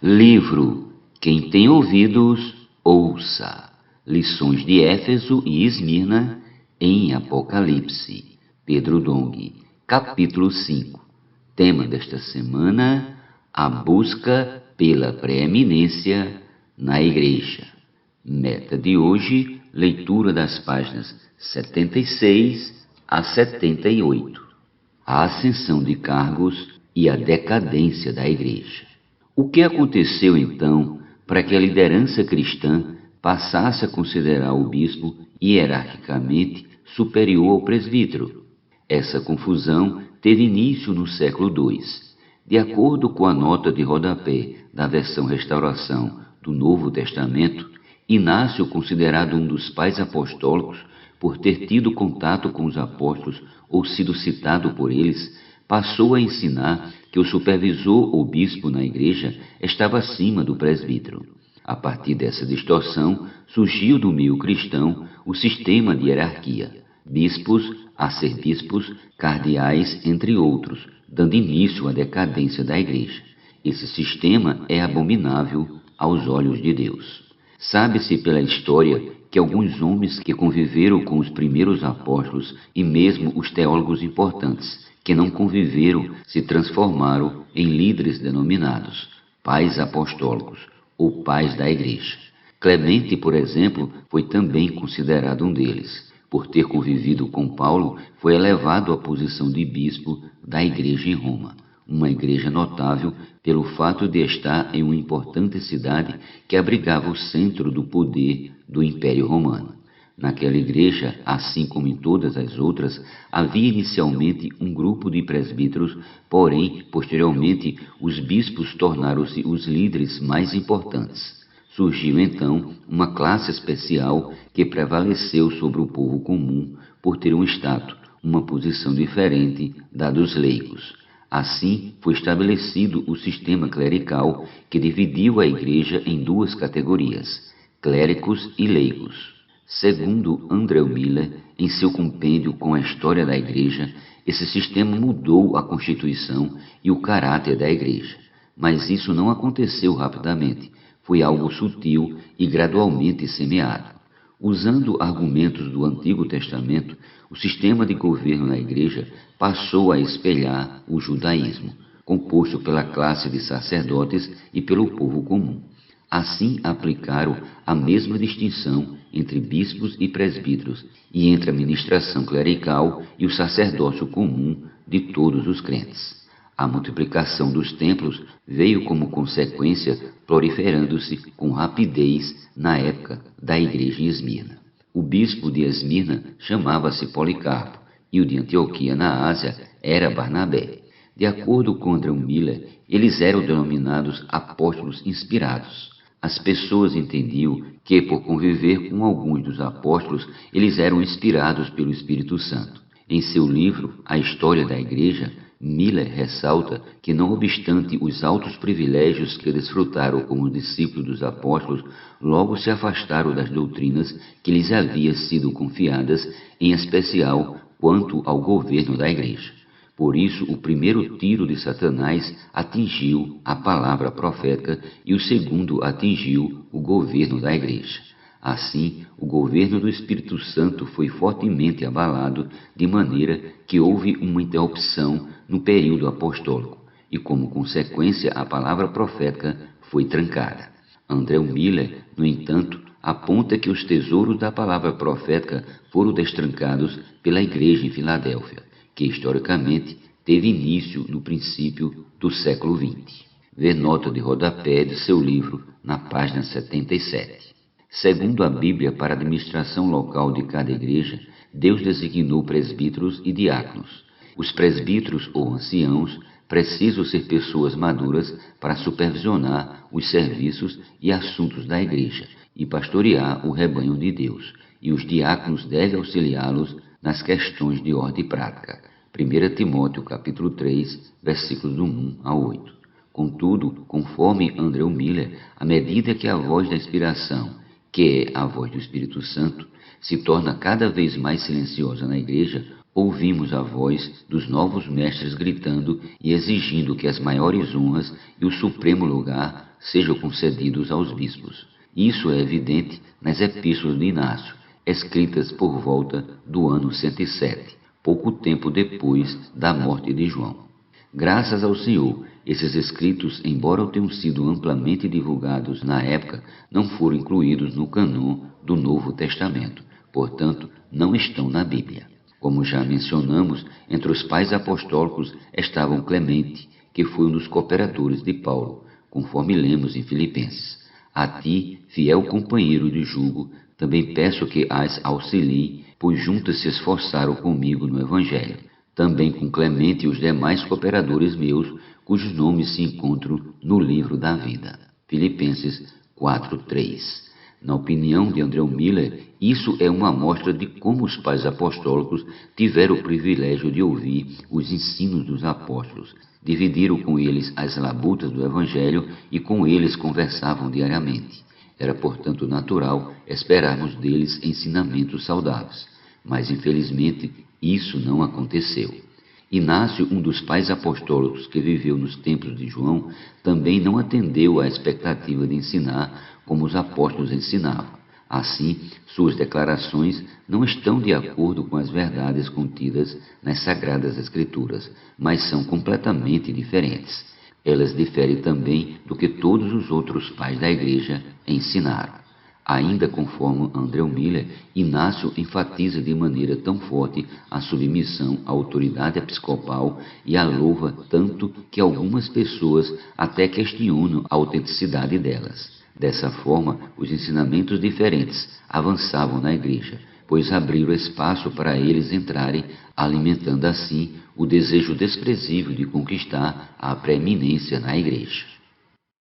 Livro Quem tem ouvidos, ouça. Lições de Éfeso e Esmirna em Apocalipse. Pedro Dong. Capítulo 5. Tema desta semana: a busca pela preeminência na Igreja. Meta de hoje: leitura das páginas 76 a 78. A ascensão de cargos e a decadência da Igreja. O que aconteceu então para que a liderança cristã passasse a considerar o bispo hierarquicamente superior ao presbítero? Essa confusão teve início no século II. De acordo com a nota de rodapé da versão Restauração do Novo Testamento, Inácio, considerado um dos pais apostólicos por ter tido contato com os apóstolos ou sido citado por eles, passou a ensinar que o supervisor ou bispo na igreja estava acima do presbítero. A partir dessa distorção, surgiu do meio cristão o sistema de hierarquia: bispos, arcebispos, cardeais, entre outros, dando início à decadência da igreja. Esse sistema é abominável aos olhos de Deus. Sabe-se pela história que alguns homens que conviveram com os primeiros apóstolos e mesmo os teólogos importantes que não conviveram se transformaram em líderes denominados pais apostólicos ou pais da igreja. Clemente, por exemplo, foi também considerado um deles. Por ter convivido com Paulo, foi elevado à posição de bispo da igreja em Roma, uma igreja notável pelo fato de estar em uma importante cidade que abrigava o centro do poder do Império Romano. Naquela igreja, assim como em todas as outras, havia inicialmente um grupo de presbíteros, porém, posteriormente, os bispos tornaram-se os líderes mais importantes. Surgiu então uma classe especial que prevaleceu sobre o povo comum por ter um status, uma posição diferente da dos leigos. Assim, foi estabelecido o sistema clerical que dividiu a igreja em duas categorias: clérigos e leigos. Segundo André Miller, em seu compêndio com a história da Igreja, esse sistema mudou a constituição e o caráter da Igreja. Mas isso não aconteceu rapidamente, foi algo sutil e gradualmente semeado. Usando argumentos do Antigo Testamento, o sistema de governo na Igreja passou a espelhar o judaísmo, composto pela classe de sacerdotes e pelo povo comum. Assim aplicaram a mesma distinção entre bispos e presbíteros e entre a ministração clerical e o sacerdócio comum de todos os crentes. A multiplicação dos templos veio como consequência, proliferando-se com rapidez na época da igreja em Esmirna. O bispo de Esmirna chamava-se Policarpo e o de Antioquia na Ásia era Barnabé. De acordo com André Miller, eles eram denominados apóstolos inspirados. As pessoas entendiam que, por conviver com alguns dos apóstolos, eles eram inspirados pelo Espírito Santo. Em seu livro, A História da Igreja, Miller ressalta que, não obstante os altos privilégios que desfrutaram como discípulos dos apóstolos, logo se afastaram das doutrinas que lhes haviam sido confiadas, em especial quanto ao governo da Igreja. Por isso, o primeiro tiro de Satanás atingiu a palavra profética e o segundo atingiu o governo da Igreja. Assim, o governo do Espírito Santo foi fortemente abalado, de maneira que houve uma interrupção no período apostólico e, como consequência, a palavra profética foi trancada. André Miller, no entanto, aponta que os tesouros da palavra profética foram destrancados pela Igreja em Filadélfia, que historicamente teve início no princípio do século XX. Vê nota de rodapé de seu livro na página 77. Segundo a Bíblia, para a administração local de cada igreja, Deus designou presbíteros e diáconos. Os presbíteros ou anciãos precisam ser pessoas maduras para supervisionar os serviços e assuntos da igreja e pastorear o rebanho de Deus, e os diáconos devem auxiliá-los nas questões de ordem prática. 1 Timóteo capítulo 3, versículos do 1 a 8. Contudo, conforme André Miller, à medida que a voz da inspiração, que é a voz do Espírito Santo, se torna cada vez mais silenciosa na igreja, ouvimos a voz dos novos mestres gritando e exigindo que as maiores honras e o supremo lugar sejam concedidos aos bispos. Isso é evidente nas epístolas de Inácio, escritas por volta do ano 107, pouco tempo depois da morte de João. Graças ao Senhor, esses escritos, embora tenham sido amplamente divulgados na época, não foram incluídos no cânon do Novo Testamento, portanto, não estão na Bíblia. Como já mencionamos, entre os pais apostólicos estavam Clemente, que foi um dos cooperadores de Paulo, conforme lemos em Filipenses. A ti, fiel companheiro de jugo, também peço que as auxilie, pois juntas se esforçaram comigo no Evangelho. Também com Clemente e os demais cooperadores meus, cujos nomes se encontram no livro da vida. Filipenses 4:3. Na opinião de André Miller, isso é uma amostra de como os pais apostólicos tiveram o privilégio de ouvir os ensinos dos apóstolos, dividiram com eles as labutas do Evangelho e com eles conversavam diariamente. Era, portanto, natural esperarmos deles ensinamentos saudáveis, mas infelizmente isso não aconteceu. Inácio, um dos pais apostólicos que viveu nos tempos de João, também não atendeu à expectativa de ensinar como os apóstolos ensinavam. Assim, suas declarações não estão de acordo com as verdades contidas nas Sagradas Escrituras, mas são completamente diferentes. Elas diferem também do que todos os outros pais da Igreja ensinaram. Ainda conforme André Miller, Inácio enfatiza de maneira tão forte a submissão à autoridade episcopal e a louva tanto que algumas pessoas até questionam a autenticidade delas. Dessa forma, os ensinamentos diferentes avançavam na Igreja, pois abriram espaço para eles entrarem, alimentando assim o desejo desprezível de conquistar a preeminência na Igreja.